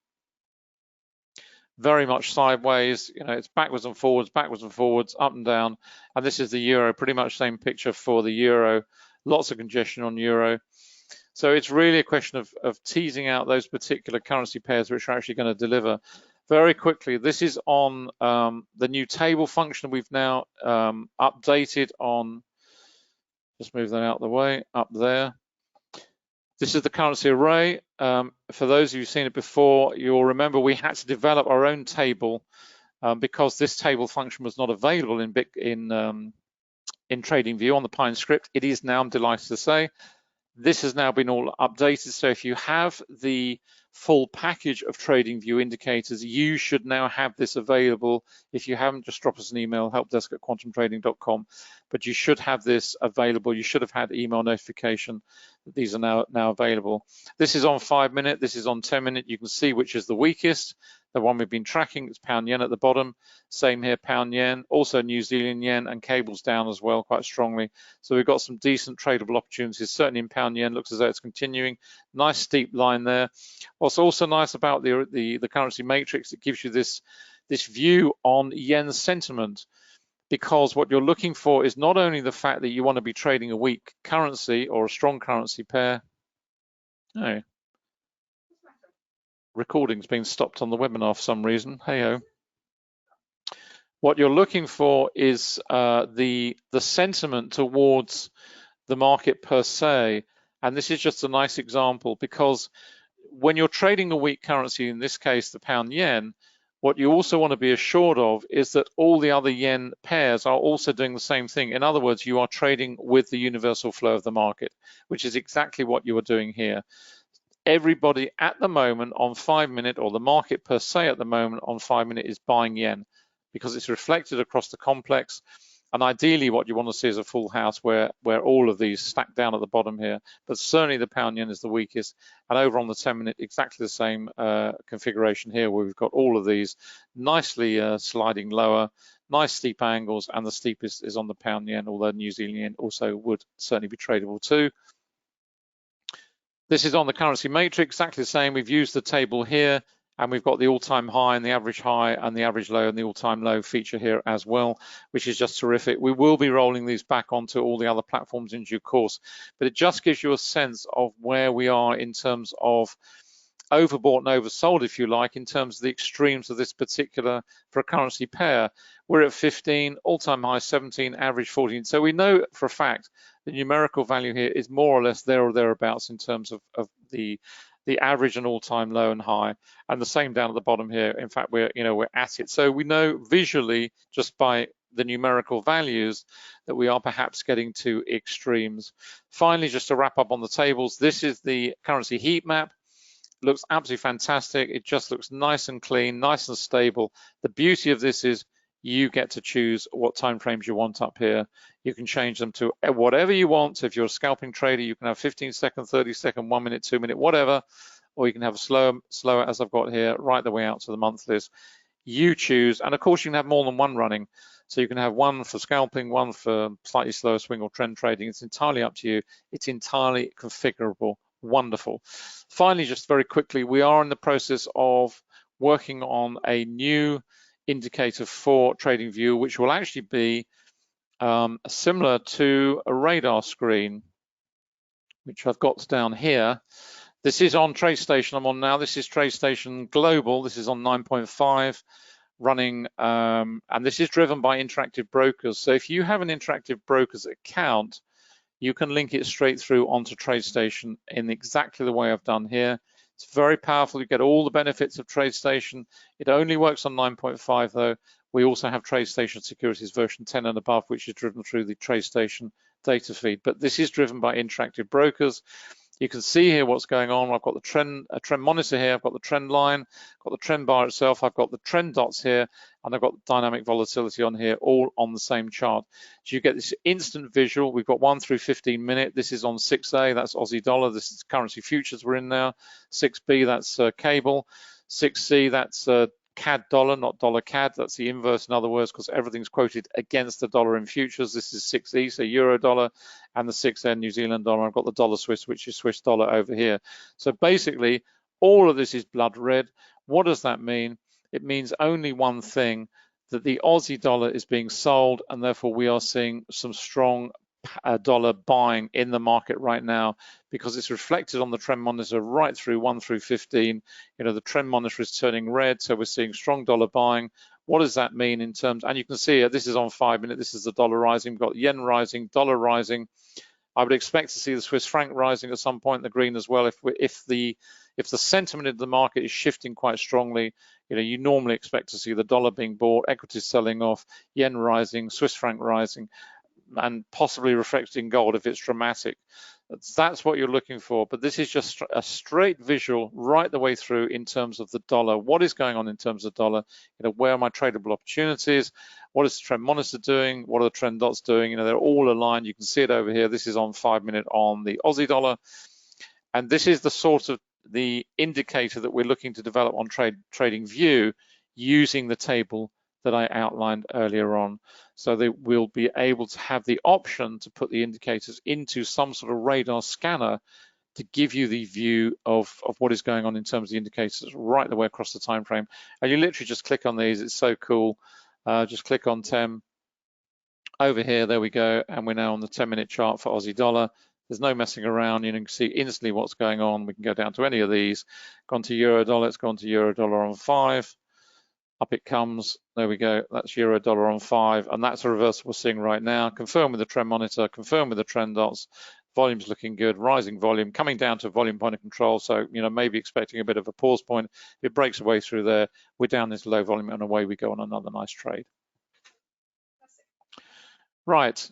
Very much sideways. You know, it's backwards and forwards, up and down. And this is the euro, pretty much same picture for the euro. Lots of congestion on euro. So it's really a question of teasing out those particular currency pairs which are actually going to deliver. Very quickly, this is on the new table function we've now updated on. Just move that out of the way, up there. This is the currency array. For those of you who've seen it before, you'll remember we had to develop our own table because this table function was not available in in TradingView on the Pine script. It is now, I'm delighted to say. This has now been all updated. So if you have the full package of TradingView indicators, you should now have this available. If you haven't, just drop us an email, helpdesk@quantumtrading.com. But you should have this available. You should have had email notification that these are now available. This is on 5 minute. This is on 10 minute. You can see which is the weakest. The one we've been tracking is pound yen at the bottom. Same here, pound yen, also New Zealand yen, and cables down as well quite strongly. So we've got some decent tradable opportunities, certainly in pound yen. Looks as though it's continuing. Nice steep line there. What's also nice about the currency matrix, it gives you this view on yen sentiment, because what you're looking for is not only the fact that you want to be trading a weak currency or a strong currency pair. Oh, recording's been stopped on the webinar for some reason. Hey-ho. What you're looking for is the sentiment towards the market per se. And this is just a nice example, because when you're trading a weak currency, in this case, the pound yen, what you also want to be assured of is that all the other yen pairs are also doing the same thing. In other words, you are trading with the universal flow of the market, which is exactly what you are doing here. Everybody at the moment on 5 minute, or the market per se at the moment on 5 minute, is buying yen, because it's reflected across the complex. And ideally what you want to see is a full house where all of these stack down at the bottom here. But certainly the pound yen is the weakest. And over on the 10 minute, exactly the same configuration here, where we've got all of these nicely sliding lower, nice steep angles, and the steepest is on the pound yen, although New Zealand yen also would certainly be tradable too. This is on the currency matrix, exactly the same. We've used the table here, and we've got the all-time high and the average high and the average low and the all-time low feature here as well, which is just terrific. We will be rolling these back onto all the other platforms in due course, but it just gives you a sense of where we are in terms of overbought and oversold, if you like, in terms of the extremes of this particular, for a currency pair. We're at 15, all-time high 17, average 14. So we know for a fact the numerical value here is more or less there or thereabouts in terms of the average and all-time low and high, and the same down at the bottom here. In fact, we're at it. So we know visually, just by the numerical values, that we are perhaps getting to extremes. Finally, just to wrap up on the tables, this is the currency heat map. Looks absolutely fantastic. It just looks nice and clean, nice and stable. The beauty of this is you get to choose what time frames you want up here. You can change them to whatever you want. So if you're a scalping trader, you can have 15 second, 30 second, 1 minute, 2 minute, whatever, or you can have a slower, as I've got here, right the way out to the monthlies. You choose, and of course you can have more than one running. So you can have one for scalping, one for slightly slower swing or trend trading. It's entirely up to you. It's entirely configurable. Wonderful. Finally, just very quickly, we are in the process of working on a new indicator for TradingView, which will actually be similar to a radar screen, which I've got down here. This is on TradeStation I'm on now. This is TradeStation Global. This is on 9.5 running, and this is driven by Interactive Brokers. So if you have an Interactive Brokers account, you can link it straight through onto TradeStation in exactly the way I've done here. It's very powerful. You get all the benefits of TradeStation. It only works on 9.5 though. We also have TradeStation Securities version 10 and above, which is driven through the TradeStation data feed. But this is driven by Interactive Brokers. You can see here what's going on. I've got the trend monitor here. I've got the trend line, got the trend bar itself. I've got the trend dots here, and I've got the dynamic volatility on here, all on the same chart. So you get this instant visual. We've got 1 through 15 minute. This is on 6A, that's Aussie dollar. This is currency futures we're in now. 6B, that's cable. 6C, that's CAD dollar, not dollar CAD. That's the inverse, in other words, because everything's quoted against the dollar in futures. This is 6E, so euro dollar, and the 6N New Zealand dollar. I've got the dollar Swiss, which is Swiss dollar over here. So basically, all of this is blood red. What does that mean? It means only one thing, that the Aussie dollar is being sold, and therefore we are seeing some strong dollar buying in the market right now, because it's reflected on the trend monitor right through 1 through 15. The trend monitor is turning red, so we're seeing strong dollar buying. What does that mean in terms, and you can see this is on 5 minute, this is the dollar rising, we've got yen rising, dollar rising. I would expect to see the Swiss franc rising at some point in the green as well. If the sentiment of the market is shifting quite strongly, you normally expect to see the dollar being bought, equities selling off, yen rising, Swiss franc rising. and possibly reflected in gold if it's dramatic. That's what you're looking for, but this is just a straight visual right the way through in terms of the dollar. What is going on in terms of dollar? Where are my tradable opportunities? What is the trend monitor doing? What are the trend dots doing? They're all aligned. You can see it over here. This is on 5 minute on the Aussie dollar. And this is the sort of the indicator that we're looking to develop on TradingView using the table that I outlined earlier on. So they will be able to have the option to put the indicators into some sort of radar scanner to give you the view of what is going on in terms of the indicators right the way across the time frame. And you literally just click on these. It's so cool. Just click on 10 over here. There we go. And we're now on the 10-minute chart for Aussie dollar. There's no messing around. You can see instantly what's going on. We can go down to any of these. Gone to euro dollar. It's gone to euro dollar on 5. Up it comes. There we go. That's euro dollar on 5, and that's a reversal we're seeing right now. Confirm with the trend monitor. Confirm with the trend dots. Volume's looking good. Rising volume. Coming down to volume point of control. So maybe expecting a bit of a pause point. If it breaks away through there, we're down into low volume, and away we go on another nice trade. Right.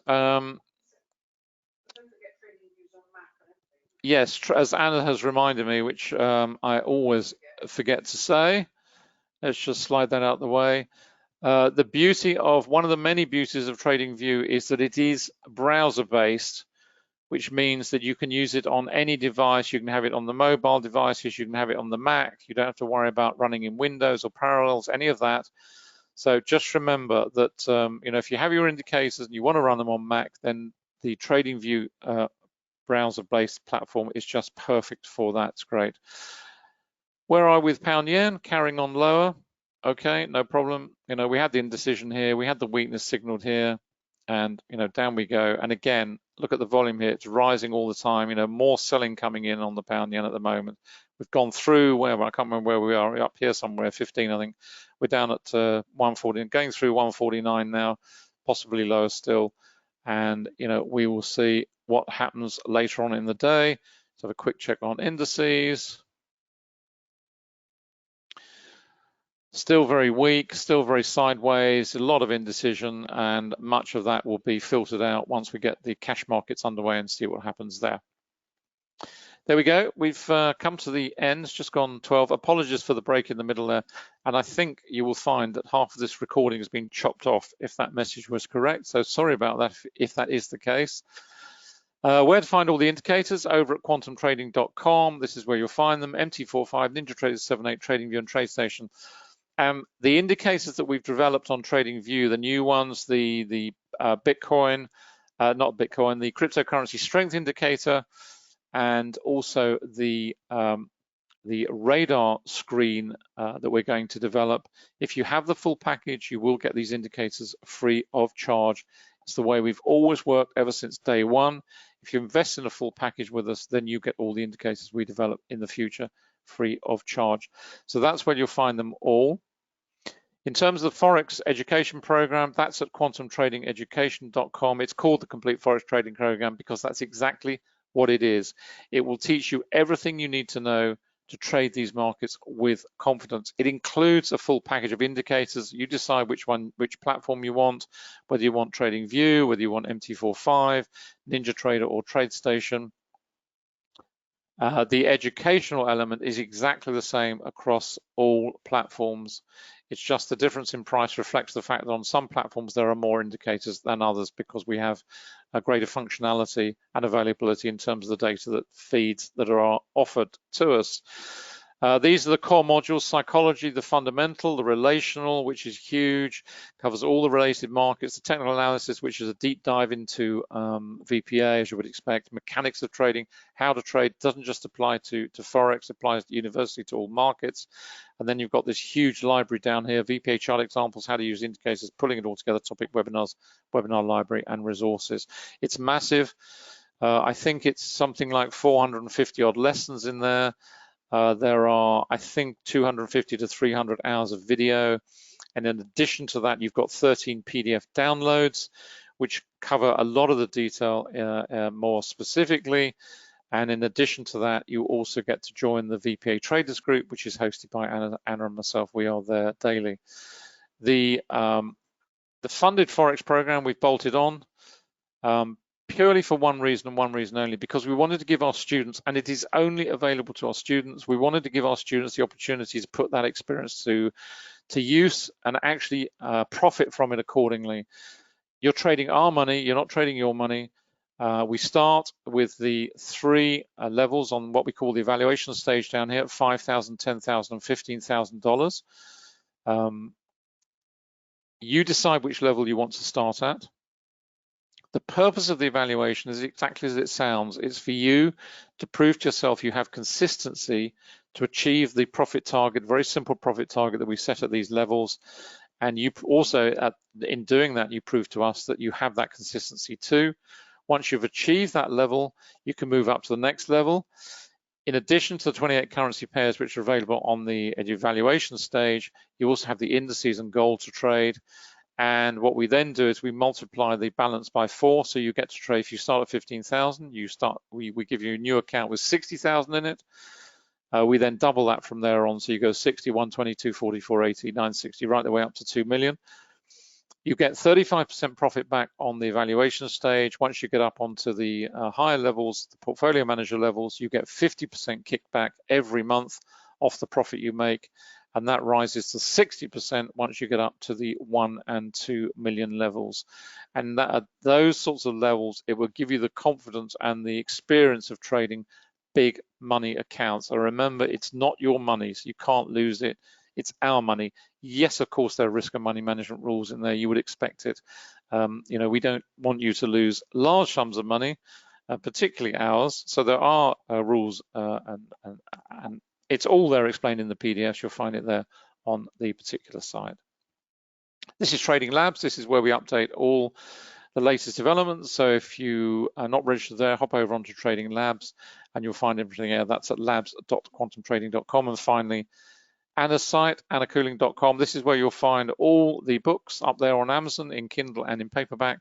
Yes, as Anna has reminded me, which I always forget to say. Let's just slide that out the way. The beauty of, one of the many beauties of TradingView is that it is browser-based, which means that you can use it on any device. You can have it on the mobile devices, you can have it on the Mac. You don't have to worry about running in Windows or Parallels, any of that. So just remember that if you have your indicators and you want to run them on Mac, then the TradingView browser-based platform is just perfect for that. It's great. Where are we with pound yen? Carrying on lower. Okay, no problem. We had the indecision here. We had the weakness signaled here, and down we go. And again, look at the volume here. It's rising all the time. More selling coming in on the pound yen at the moment. We've gone through where, I can't remember where we are, up here somewhere, 15, I think. We're down at 140, going through 149 now, possibly lower still. And we will see what happens later on in the day. Let's have a quick check on indices. Still very weak, still very sideways, a lot of indecision, and much of that will be filtered out once we get the cash markets underway and see what happens there. There we go. We've come to the end. It's just gone 12. Apologies for the break in the middle there. And I think you will find that half of this recording has been chopped off if that message was correct. So sorry about that if that is the case. Where to find all the indicators? Over at quantumtrading.com. This is where you'll find them. MT45, NinjaTrader 78, TradingView, and TradeStation. The indicators that we've developed on TradingView, the new ones, the Bitcoin, not Bitcoin, the cryptocurrency strength indicator, and also the radar screen that we're going to develop. If you have the full package, you will get these indicators free of charge. It's the way we've always worked ever since day one. If you invest in a full package with us, then you get all the indicators we develop in the future free of charge. So that's where you'll find them all. In terms of the Forex education program, that's at quantumtradingeducation.com. It's called the Complete Forex Trading Program because that's exactly what it is. It will teach you everything you need to know to trade these markets with confidence. It includes a full package of indicators. You decide which platform you want, whether you want TradingView, whether you want MT45, NinjaTrader, or TradeStation. The educational element is exactly the same across all platforms. It's just the difference in price reflects the fact that on some platforms there are more indicators than others because we have a greater functionality and availability in terms of the data that feeds that are offered to us. These are the core modules: psychology, the fundamental, the relational, which is huge, covers all the related markets, the technical analysis, which is a deep dive into VPA, as you would expect, mechanics of trading, how to trade, doesn't just apply to Forex, applies universally to all markets. And then you've got this huge library down here, VPA chart examples, how to use indicators, pulling it all together, topic webinars, webinar library, and resources. It's massive. I think it's something like 450 odd lessons in there. There are, I think, 250 to 300 hours of video. And in addition to that, you've got 13 PDF downloads, which cover a lot of the detail more specifically. And in addition to that, you also get to join the VPA Traders Group, which is hosted by Anna and myself. We are there daily. The funded Forex program we've bolted on. purely for one reason and one reason only, because we wanted to give our students, and it is only available to our students, we wanted to give our students the opportunity to put that experience to use and actually profit from it accordingly. You're trading our money, you're not trading your money. We start with the three levels on what we call the evaluation stage down here at $5,000, $10,000, and $15,000. You decide which level you want to start at. The purpose of the evaluation is exactly as it sounds. It's for you to prove to yourself you have consistency to achieve the profit target, very simple profit target that we set at these levels. And you also, in doing that, you prove to us that you have that consistency too. Once you've achieved that level, you can move up to the next level. In addition to the 28 currency pairs which are available on the evaluation stage, you also have the indices and gold to trade. And what we then do is we multiply the balance by 4, so you get to trade. If you start at 15,000, we give you a new account with 60,000 in it. We then double that from there on, so you go 60, 122, 44, 80, 960, right the way up to 2 million. You get 35% profit back on the evaluation stage. Once you get up onto the higher levels, the portfolio manager levels, you get 50% kickback every month off the profit you make. And that rises to 60% once you get up to the 1 and 2 million levels. And that, at those sorts of levels, it will give you the confidence and the experience of trading big money accounts. And remember, it's not your money, so you can't lose it. It's our money. Yes, of course, there are risk and money management rules in there. You would expect it. We don't want you to lose large sums of money, particularly ours. So there are rules and it's all there explained in the PDFs. You'll find it there on the particular site. This is Trading Labs. This is where we update all the latest developments. So if you are not registered there, hop over onto Trading Labs and you'll find everything there. That's at labs.quantumtrading.com. And finally, Anna's site, annacooling.com. This is where you'll find all the books up there on Amazon in Kindle and in paperback,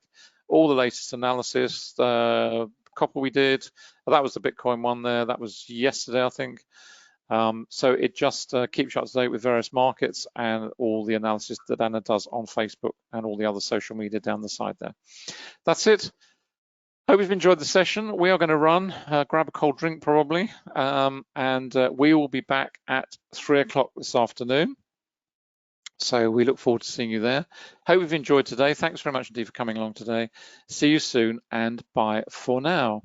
all the latest analysis. The copper we did, that was the Bitcoin one there. That was yesterday, I think. So it just keeps you up to date with various markets and all the analysis that Anna does on Facebook and all the other social media down the side there. That's it. Hope you've enjoyed the session. We are going to run, grab a cold drink probably, and we will be back at 3 o'clock this afternoon. So we look forward to seeing you there. Hope you've enjoyed today. Thanks very much indeed for coming along today. See you soon and bye for now.